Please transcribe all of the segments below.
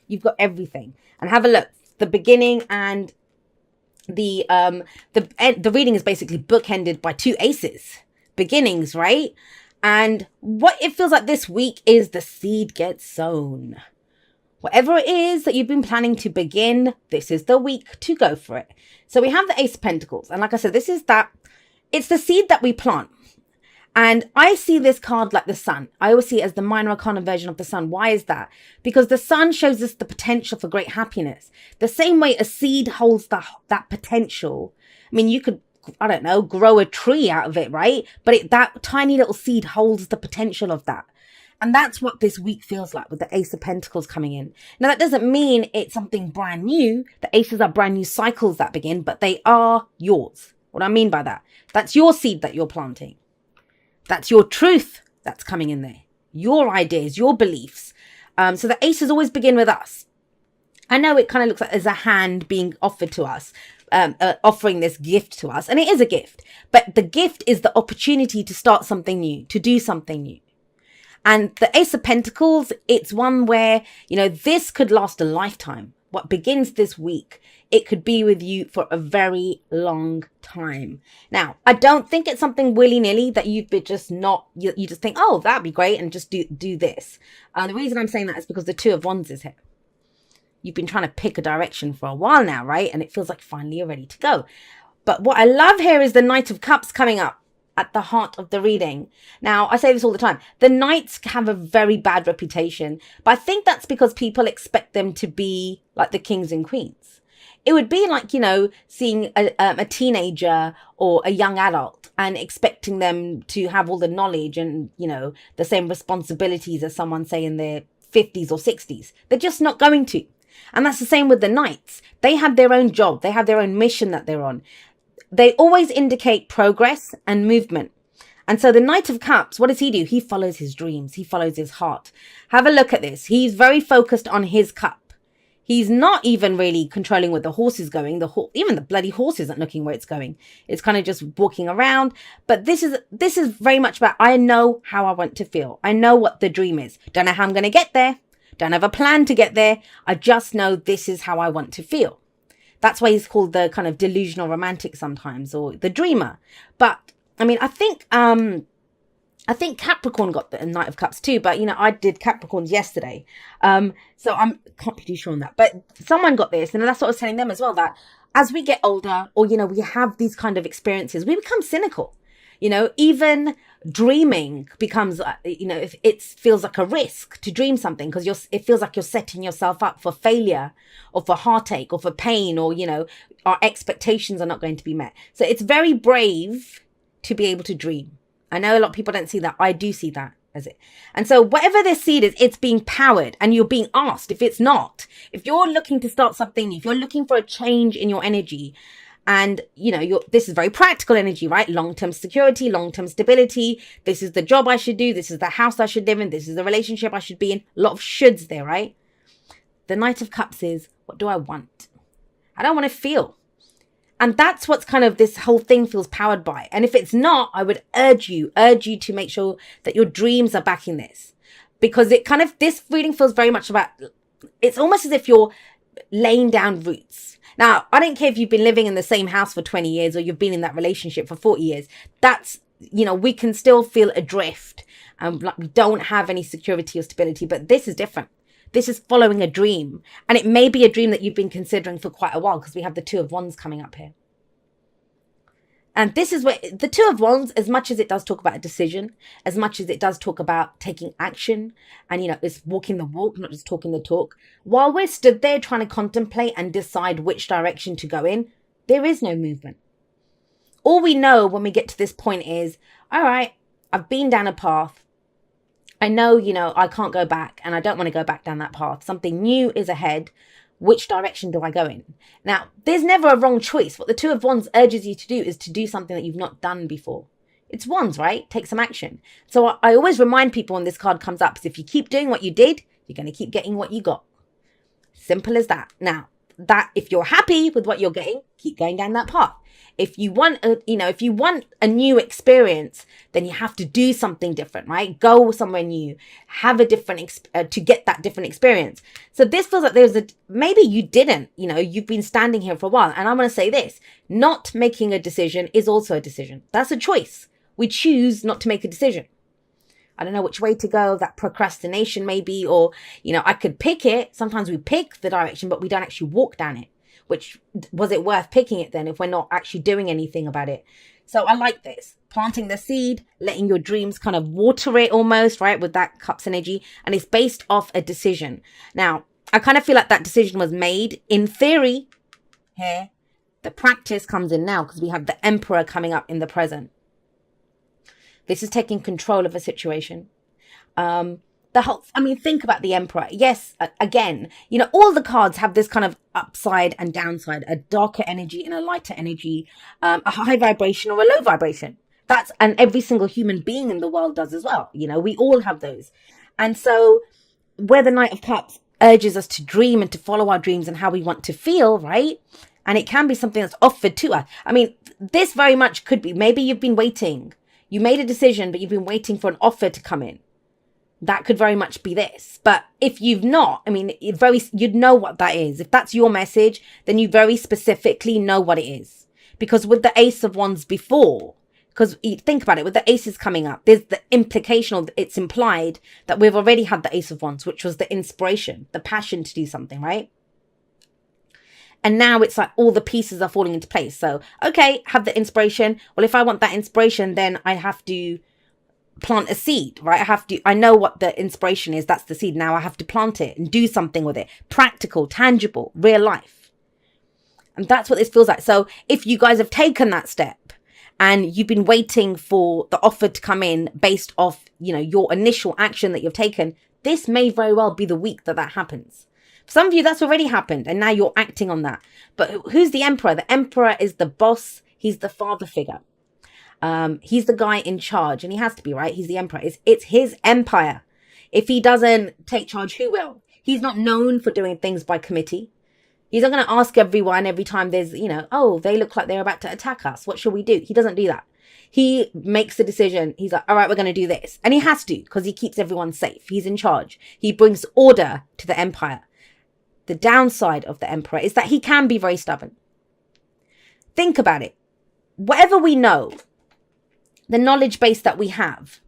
You've got everything. And have a look. The beginning and the reading is basically bookended by two aces. Beginnings, right? And what it feels like this week is the seed gets sown. Whatever it is that you've been planning to begin, this is the week to go for it. So we have the Ace of Pentacles. And like I said, it's the seed that we plant. And I see this card like the sun. I always see it as the minor arcana version of the sun. Why is that? Because the sun shows us the potential for great happiness. The same way a seed holds that potential. I mean, you could, I don't know, grow a tree out of it, right? But that tiny little seed holds the potential of that. And that's what this week feels like with the Ace of Pentacles coming in. Now, that doesn't mean it's something brand new. The aces are brand new cycles that begin, but they are yours. What I mean by that, that's your seed that you're planting. That's your truth that's coming in there. Your ideas, your beliefs. So the aces always begin with us. I know it kind of looks like there's a hand being offered to us, offering this gift to us. And it is a gift. But the gift is the opportunity to start something new, to do something new. And the Ace of Pentacles, it's one where, this could last a lifetime. What begins this week, it could be with you for a very long time. Now, I don't think it's something willy-nilly that you just think, oh, that'd be great, and just do this. The reason I'm saying that is because the Two of Wands is here. You've been trying to pick a direction for a while now, right? And it feels like finally you're ready to go. But what I love here is the Knight of Cups coming up at the heart of the reading. Now, I say this all the time. The Knights have a very bad reputation, but I think that's because people expect them to be like the kings and queens. It would be like, seeing a teenager or a young adult and expecting them to have all the knowledge and, the same responsibilities as someone, say, in their 50s or 60s. They're just not going to. And that's the same with the Knights. They have their own job. They have their own mission that they're on. They always indicate progress and movement. And so the Knight of Cups, what does he do? He follows his dreams. He follows his heart. Have a look at this. He's very focused on his cup. He's not even really controlling where the horse is going. Even the bloody horse isn't looking where it's going. It's kind of just walking around. But this is very much about, I know how I want to feel. I know what the dream is. Don't know how I'm going to get there. Don't have a plan to get there. I just know this is how I want to feel. That's why he's called the kind of delusional romantic sometimes, or the dreamer. But I mean, I think Capricorn got the Knight of Cups too. But I did Capricorns yesterday, so I can't be too sure on that. But someone got this, and that's what I was telling them as well. That as we get older, or we have these kind of experiences, we become cynical. Even dreaming becomes, if it feels like a risk to dream something, because it feels like you're setting yourself up for failure or for heartache or for pain, or, our expectations are not going to be met. So it's very brave to be able to dream. I know a lot of people don't see that. I do see that as it. And so whatever this seed is, it's being powered, and you're being asked. If it's not, if you're looking to start something, if you're looking for a change in your energy, and, this is very practical energy, right? Long-term security, long-term stability. This is the job I should do. This is the house I should live in. This is the relationship I should be in. A lot of shoulds there, right? The Knight of Cups is, what do I want? I don't want to feel. And that's what's kind of this whole thing feels powered by. And if it's not, I would urge you to make sure that your dreams are backing this. Because this reading feels very much about, it's almost as if you're laying down roots. Now, I don't care if you've been living in the same house for 20 years or you've been in that relationship for 40 years. That's, we can still feel adrift. Like we don't have any security or stability, but this is different. This is following a dream. And it may be a dream that you've been considering for quite a while, because we have the Two of Wands coming up here. And this is where the Two of Wands, as much as it does talk about a decision, as much as it does talk about taking action, and, it's walking the walk, not just talking the talk. While we're stood there trying to contemplate and decide which direction to go in, there is no movement. All we know when we get to this point is, all right, I've been down a path. I know, I can't go back, and I don't want to go back down that path. Something new is ahead. Which direction do I go in? Now, there's never a wrong choice. What the Two of Wands urges you to do is to do something that you've not done before. It's wands, right? Take some action. So I always remind people when this card comes up, is if you keep doing what you did, you're going to keep getting what you got. Simple as that. Now, that if you're happy with what you're getting, keep going down that path. If you want a new experience, then you have to do something different, right? Go somewhere new, have a different to get that different experience. So this feels like maybe you didn't, you've been standing here for a while. And I'm going to say this, not making a decision is also a decision. That's a choice. We choose not to make a decision. I don't know which way to go, that procrastination maybe, or, I could pick it. Sometimes we pick the direction, but we don't actually walk down it. Which, was it worth picking it then if we're not actually doing anything about it? So I like this. Planting the seed, letting your dreams kind of water it almost, right? With that Cups energy. And it's based off a decision. Now, I kind of feel like that decision was made in theory here. The practice comes in now because we have the Emperor coming up in the present. This is taking control of a situation. Think about the Emperor. Yes, again, all the cards have this kind of upside and downside, a darker energy and a lighter energy, a high vibration or a low vibration. And every single human being in the world does as well. We all have those. And so where the Knight of Cups urges us to dream and to follow our dreams and how we want to feel, right? And it can be something that's offered to us. This very much could be, maybe you've been waiting. You made a decision, but you've been waiting for an offer to come in. That could very much be this. But if you've not, you'd know what that is. If that's your message, then you very specifically know what it is. Because with the Ace of Wands before, because think about it, with the aces coming up, there's the implication, or it's implied that we've already had the Ace of Wands, which was the inspiration, the passion to do something, right? And now it's like all the pieces are falling into place. So, okay, have the inspiration. Well, if I want that inspiration, then I have to plant a seed, right? I know what the inspiration is. That's the seed. Now I have to plant it and do something with it. Practical, tangible, real life. And that's what this feels like. So if you guys have taken that step and you've been waiting for the offer to come in based off, your initial action that you've taken, this may very well be the week that happens. For some of you, that's already happened and now you're acting on that. But who's the Emperor? The Emperor is the boss. He's the father figure. He's the guy in charge, and he has to be, right? He's the Emperor. It's his empire. If he doesn't take charge, who will? He's not known for doing things by committee. He's not going to ask everyone every time there's, oh, they look like they're about to attack us. What should we do? He doesn't do that. He makes the decision. He's like, all right, we're going to do this. And he has to, because he keeps everyone safe. He's in charge. He brings order to the empire. The downside of the Emperor is that he can be very stubborn. Think about it. Whatever we know, the knowledge base that we have,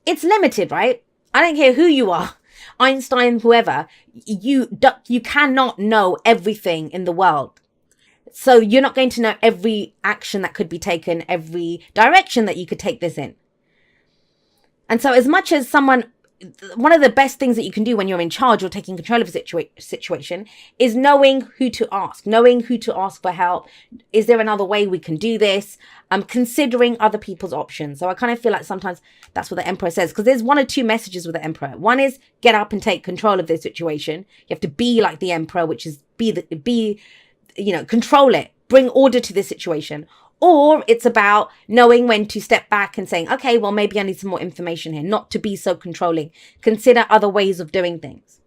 it's limited, right? I don't care who you are, Einstein, whoever, you cannot know everything in the world. So you're not going to know every action that could be taken, every direction that you could take this in. And so as much as one of the best things that you can do when you're in charge or taking control of a situation is knowing who to ask for help. Is there another way we can do this? Considering other people's options. So I kind of feel like sometimes that's what the Emperor says, because there's one or two messages with the Emperor. One is get up and take control of the situation. You have to be like the Emperor, which is control it, bring order to this situation. Or it's about knowing when to step back and saying, okay, well, maybe I need some more information here, not to be so controlling. Consider other ways of doing things.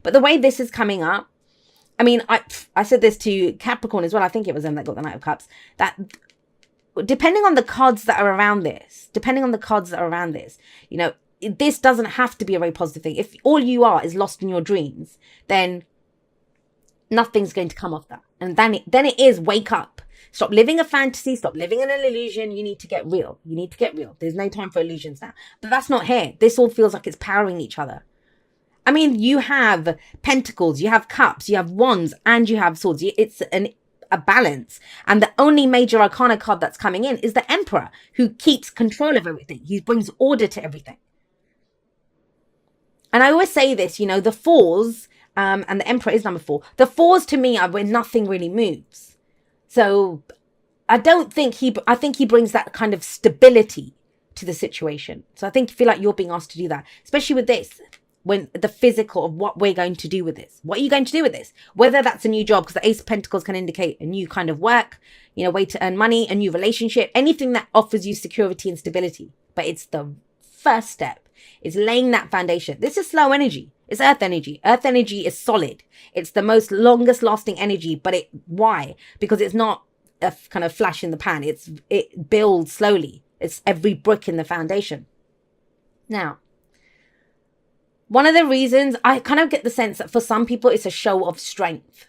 But the way this is coming up, I said this to Capricorn as well. I think it was them that got the Knight of Cups. That depending on the cards that are around this, this doesn't have to be a very positive thing. If all you are is lost in your dreams, then nothing's going to come off that. And then it is wake up. Stop living a fantasy. Stop living in an illusion. You need to get real. There's no time for illusions now. But that's not here. This all feels like it's powering each other. You have pentacles, you have cups, you have wands, and you have swords. It's a balance. And the only major arcana card that's coming in is the Emperor, who keeps control of everything. He brings order to everything. And I always say this, the fours, and the Emperor is number 4. The fours to me are when nothing really moves. So I think he brings that kind of stability to the situation. So I feel like you're being asked to do that, especially with this, when the physical of what we're going to do with this. What are you going to do with this? Whether that's a new job, because the Ace of Pentacles can indicate a new kind of work, way to earn money, a new relationship, anything that offers you security and stability. But it's the first step. It's laying that foundation. This is slow energy. It's earth energy. Earth energy is solid. It's the most longest lasting energy, but why? Because it's not a kind of flash in the pan. It builds slowly. It's every brick in the foundation. Now, one of the reasons, I kind of get the sense that for some people it's a show of strength.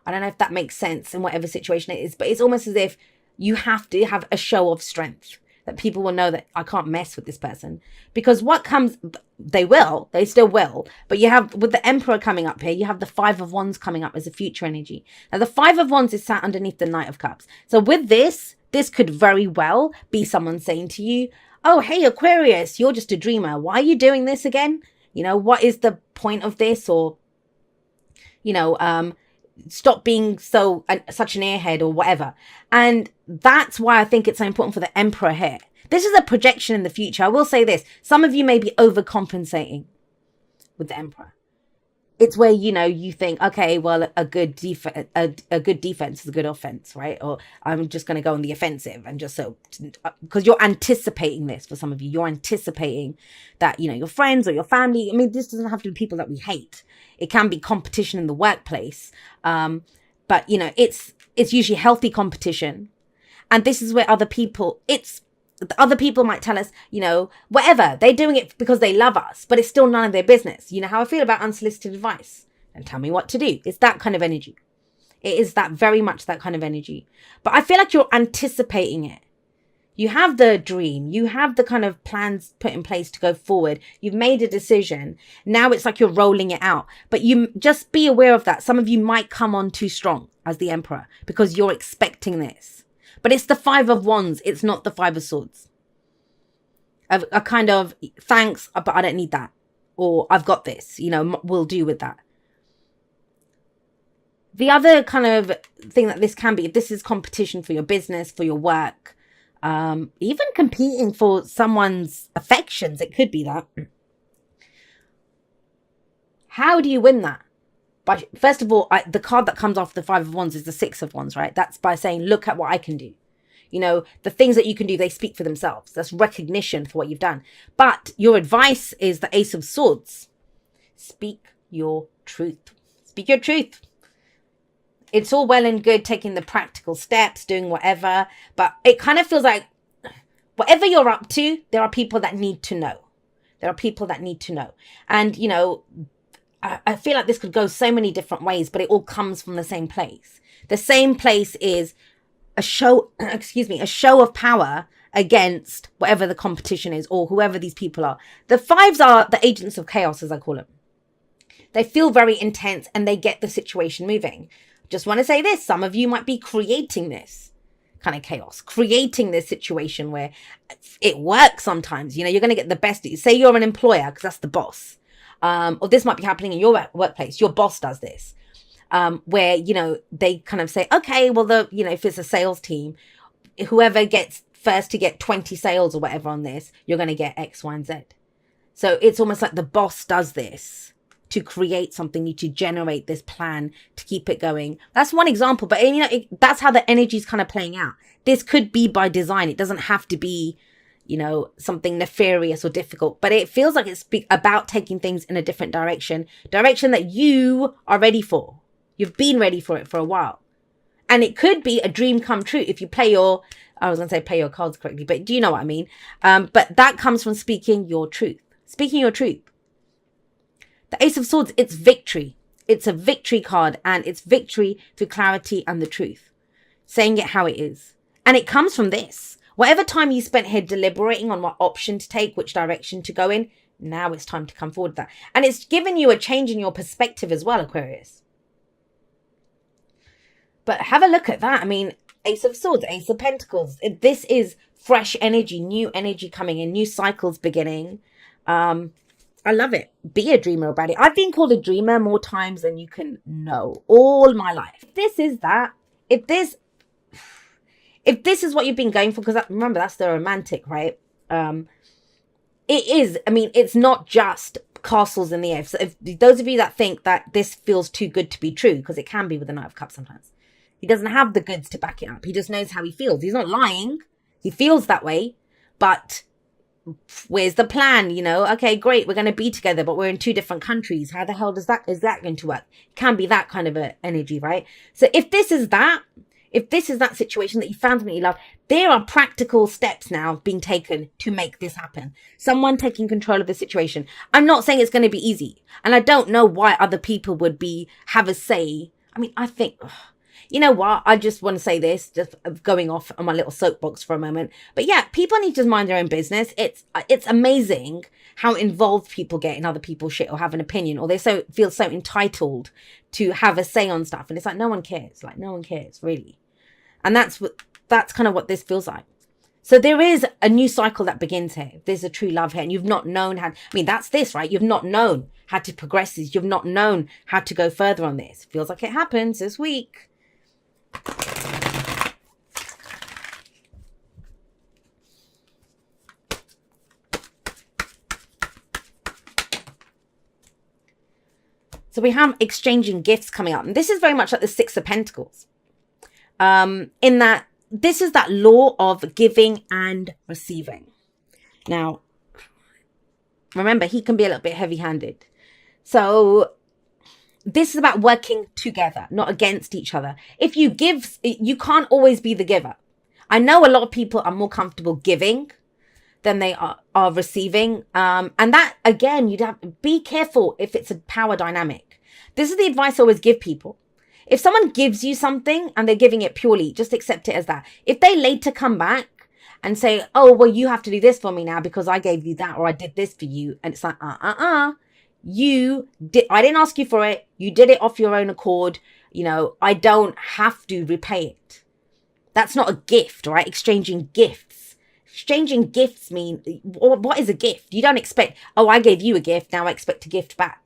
I don't know if that makes sense in whatever situation it is, but it's almost as if you have to have a show of strength, that people will know that I can't mess with this person. Because what comes, they still will. But you have, with the Emperor coming up here, you have the Five of Wands coming up as a future energy. Now the Five of Wands is sat underneath the Knight of Cups. So with this could very well be someone saying to you, oh, hey, Aquarius, you're just a dreamer. Why are you doing this again? You know, what is the point of this? Or, you know, stop being such an airhead or whatever. And that's why I think it's so important for the Emperor here. This is a projection in the future. I will say this. Some of you may be overcompensating with the Emperor. It's where, you know, you think, okay, well, a good defense is a good offense, right? Or I'm just going to go on the offensive and just because you're anticipating this. For some of you, you're anticipating that, you know, your friends or your family. I mean, this doesn't have to be people that we hate. It can be competition in the workplace. But, you know, it's usually healthy competition. And this is where other people might tell us, you know, whatever, they're doing it because they love us, but it's still none of their business. You know how I feel about unsolicited advice, and tell me what to do. It's that kind of energy. It is that very much that kind of energy. But I feel like you're anticipating it. You have the dream. You have the kind of plans put in place to go forward. You've made a decision. Now it's like you're rolling it out. But you just be aware of that. Some of you might come on too strong as the Emperor because you're expecting this. But it's the Five of Wands. It's not the Five of Swords. A kind of, thanks, but I don't need that. Or I've got this, you know, we'll do with that. The other kind of thing that this can be, if this is competition for your business, for your work, even competing for someone's affections, it could be that. How do you win that? First of all, the card that comes off the Five of Wands is the Six of Wands, right? That's by saying, look at what I can do. You know, the things that you can do, they speak for themselves. That's recognition for what you've done. But your advice is the Ace of Swords. Speak your truth. Speak your truth. It's all well and good taking the practical steps, doing whatever. But it kind of feels like whatever you're up to, there are people that need to know. There are people that need to know. And, you know, I feel like this could go so many different ways, but it all comes from the same place. The same place is a show of power against whatever the competition is or whoever these people are. The fives are the agents of chaos, as I call them. They feel very intense and they get the situation moving. Just want to say this. Some of you might be creating this kind of chaos, creating this situation where it works sometimes. You know, you're going to get the best. Say you're an employer because that's the boss. Or this might be happening in your workplace. Your boss does this, where, you know, they kind of say, okay, well, if it's a sales team, whoever gets first to get 20 sales or whatever on this, you're going to get X, Y, and Z. So it's almost like the boss does this to create something new, to generate this plan, to keep it going. That's one example, but you know, that's how the energy is kind of playing out. This could be by design. It doesn't have to be, you know, something nefarious or difficult, but it feels like it's about taking things in a different direction that you are ready for. You've been ready for it for a while. And it could be a dream come true if you play your cards correctly, but do you know what I mean? But that comes from speaking your truth. Speaking your truth. The Ace of Swords, it's victory. It's a victory card, and it's victory through clarity and the truth. Saying it how it is. And it comes from this. Whatever time you spent here deliberating on what option to take, which direction to go in, now it's time to come forward with that. And it's given you a change in your perspective as well, Aquarius. But have a look at that. I mean, Ace of Swords, Ace of Pentacles. This is fresh energy, new energy coming in, new cycles beginning. I love it. Be a dreamer about it. I've been called a dreamer more times than you can know all my life. This is that. If this is what you've been going for, because remember, that's the romantic, right? It is. I mean, it's not just castles in the air. So if those of you that think that this feels too good to be true, because it can be with the Knight of Cups sometimes. He doesn't have the goods to back it up. He just knows how he feels. He's not lying. He feels that way. But where's the plan? You know, okay, great, we're going to be together, but we're in two different countries. How the hell is that going to work? It can be that kind of a energy, right? So if this is that situation that you found something you love, there are practical steps now being taken to make this happen. Someone taking control of the situation. I'm not saying it's going to be easy, and I don't know why other people would have a say. I mean, I think, you know what? I just want to say this, just going off on my little soapbox for a moment. But yeah, people need to just mind their own business. It's amazing how involved people get in other people's shit, or have an opinion, or they feel so entitled to have a say on stuff. And it's like, no one cares. Like, no one cares, really. And that's kind of what this feels like. So there is a new cycle that begins here. There's a true love here, and you've not known how, I mean, that's this, right? You've not known how to progress this. You've not known how to go further on this. Feels like it happens this week. So we have exchanging gifts coming up. And this is very much like the Six of Pentacles. In that this is that law of giving and receiving. Now, remember, he can be a little bit heavy-handed. So this is about working together, not against each other. If you give, you can't always be the giver. I know a lot of people are more comfortable giving than they are receiving. And that, again, you'd have to be careful if it's a power dynamic. This is the advice I always give people. If someone gives you something and they're giving it purely, just accept it as that. If they later come back and say, oh, well, you have to do this for me now because I gave you that, or I did this for you. And it's like, I didn't ask you for it. You did it off your own accord. You know, I don't have to repay it. That's not a gift, right? Exchanging gifts. Exchanging gifts mean, what is a gift? You don't expect, oh, I gave you a gift, now I expect a gift back.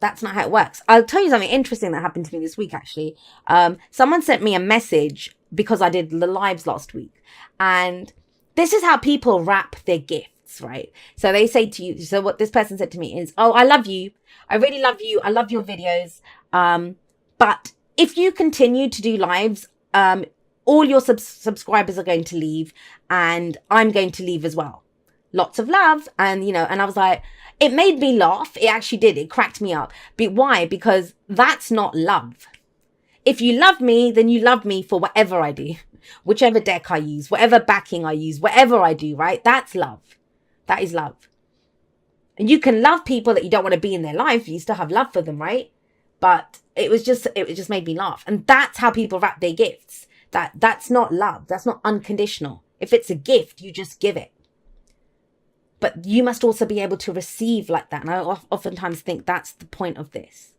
That's not how it works. I'll tell you something interesting that happened to me this week, actually. Someone sent me a message because I did the lives last week. And this is how people wrap their gifts, right? So they say to you, so what this person said to me is, oh, I love you. I really love you. I love your videos. But if you continue to do lives, all your subscribers are going to leave, and I'm going to leave as well. Lots of love. And, you know, and I was like, it made me laugh. It actually did. It cracked me up. But why? Because that's not love. If you love me, then you love me for whatever I do, whichever deck I use, whatever backing I use, whatever I do, right? That's love. That is love. And you can love people that you don't want to be in their life. You still have love for them, right? But it just made me laugh. And that's how people wrap their gifts. That's not love. That's not unconditional. If it's a gift, you just give it. But you must also be able to receive like that. And I oftentimes think that's the point of this.